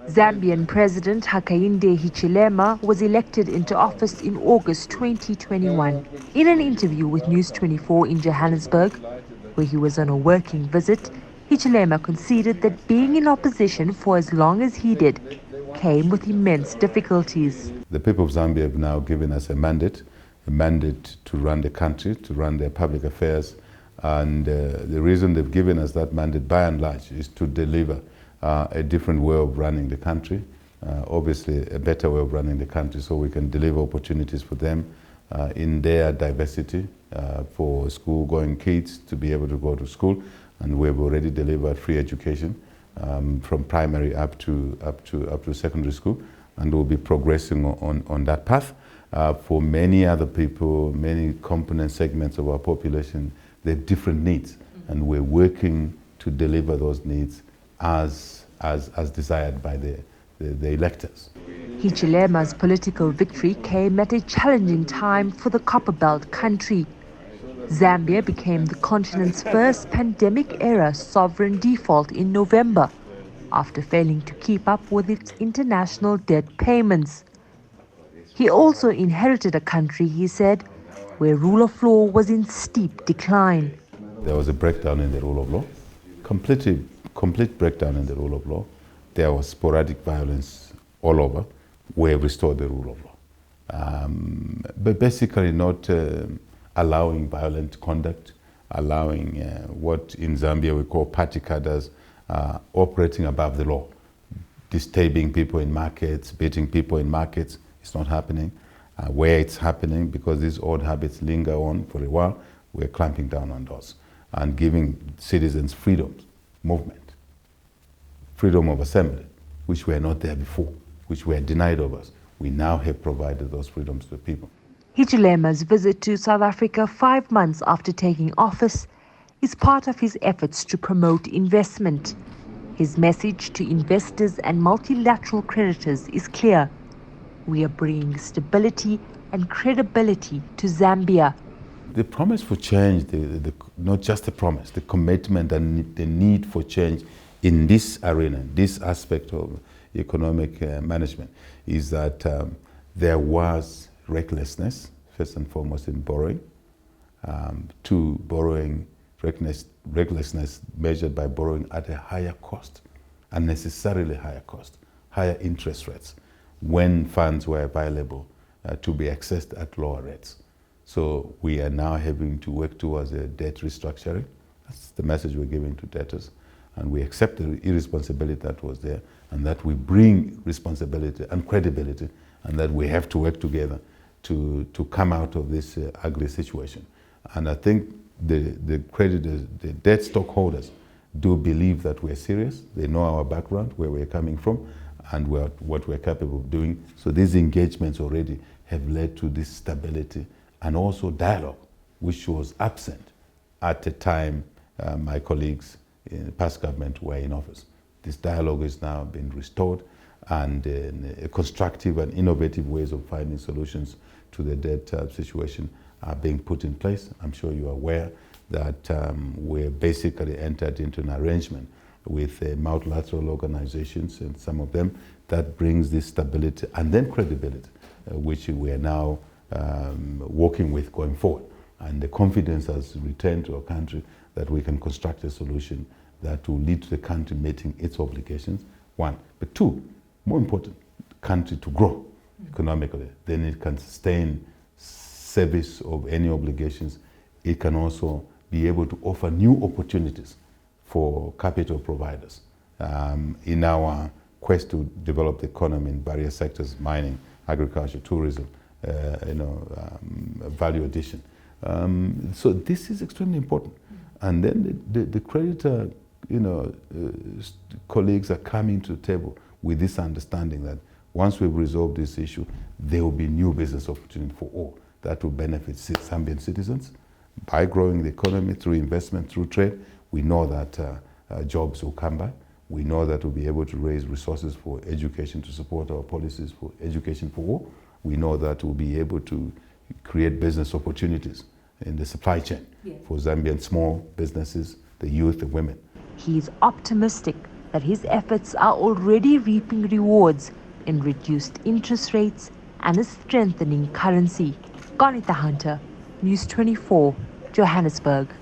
Zambian President Hakainde Hichilema was elected into office in August 2021. In an interview with News 24 in Johannesburg, where he was on a working visit, Hichilema conceded that being in opposition for as long as he did came with immense difficulties. The people of Zambia have now given us a mandate to run the country, to run their public affairs. And the reason they've given us that mandate, by and large, is to deliver a different way of running the country, obviously a better way of running the country, so we can deliver opportunities for them in their diversity, for school-going kids to be able to go to school. And we've already delivered free education from primary up to secondary school, and we'll be progressing on that path. For many other people, many component segments of our population, they have different needs, and we're working to deliver those needs as desired by the electors. Hichilema's political victory came at a challenging time for the Copperbelt country. Zambia became the continent's first pandemic-era sovereign default in November, after failing to keep up with its international debt payments. He also inherited a country, he said, where rule of law was in steep decline. There was a breakdown in the rule of law, complete breakdown in the rule of law. There was sporadic violence all over. We have restored the rule of law. But basically not allowing violent conduct, allowing what in Zambia we call party cadres, operating above the law, disturbing people in markets, beating people in markets. It's not happening. Where it's happening, because these old habits linger on for a while, we're clamping down on those and giving citizens freedoms, movement, freedom of assembly, which were not there before, which were denied of us. We now have provided those freedoms to the people. Hichilema's visit to South Africa 5 months after taking office is part of his efforts to promote investment. His message to investors and multilateral creditors is clear. We are bringing stability and credibility to Zambia. The promise for change, not just the promise, the commitment and the need for change in this arena, this aspect of economic management, is that there was recklessness, first and foremost, in borrowing. Two, borrowing recklessness measured by borrowing at a higher cost, unnecessarily higher cost, higher interest rates, when funds were available to be accessed at lower rates. So we are now having to work towards a debt restructuring. That's the message we're giving to debtors. And we accept the irresponsibility that was there, and that we bring responsibility and credibility, and that we have to work together to come out of this ugly situation. And I think the creditors, the debt stockholders, do believe that we're serious. They know our background, where we're coming from, and what we're capable of doing. So these engagements already have led to this stability and also dialogue, which was absent at the time my colleagues in the past government were in office. This dialogue is now being restored, and constructive and innovative ways of finding solutions to the debt situation are being put in place. I'm sure you are aware that we basically entered into an arrangement with multilateral organizations, and some of them, that brings this stability and then credibility, which we are now working with going forward. And the confidence has returned to our country that we can construct a solution that will lead to the country meeting its obligations, one. But two, more important, the country to grow economically. Then it can sustain service of any obligations. It can also be able to offer new opportunities for capital providers in our quest to develop the economy in various sectors: mining, agriculture, tourism, value addition. So this is extremely important. And then the creditor, colleagues are coming to the table with this understanding that once we've resolved this issue, there will be new business opportunity for all that will benefit Zambian citizens by growing the economy through investment, through trade. We know that jobs will come by. We know that we'll be able to raise resources for education to support our policies for education for all. We know that we'll be able to create business opportunities in the supply chain for Zambian small businesses, the youth, the women. He is optimistic that his efforts are already reaping rewards in reduced interest rates and a strengthening currency. Gonita Hunter, News 24, Johannesburg.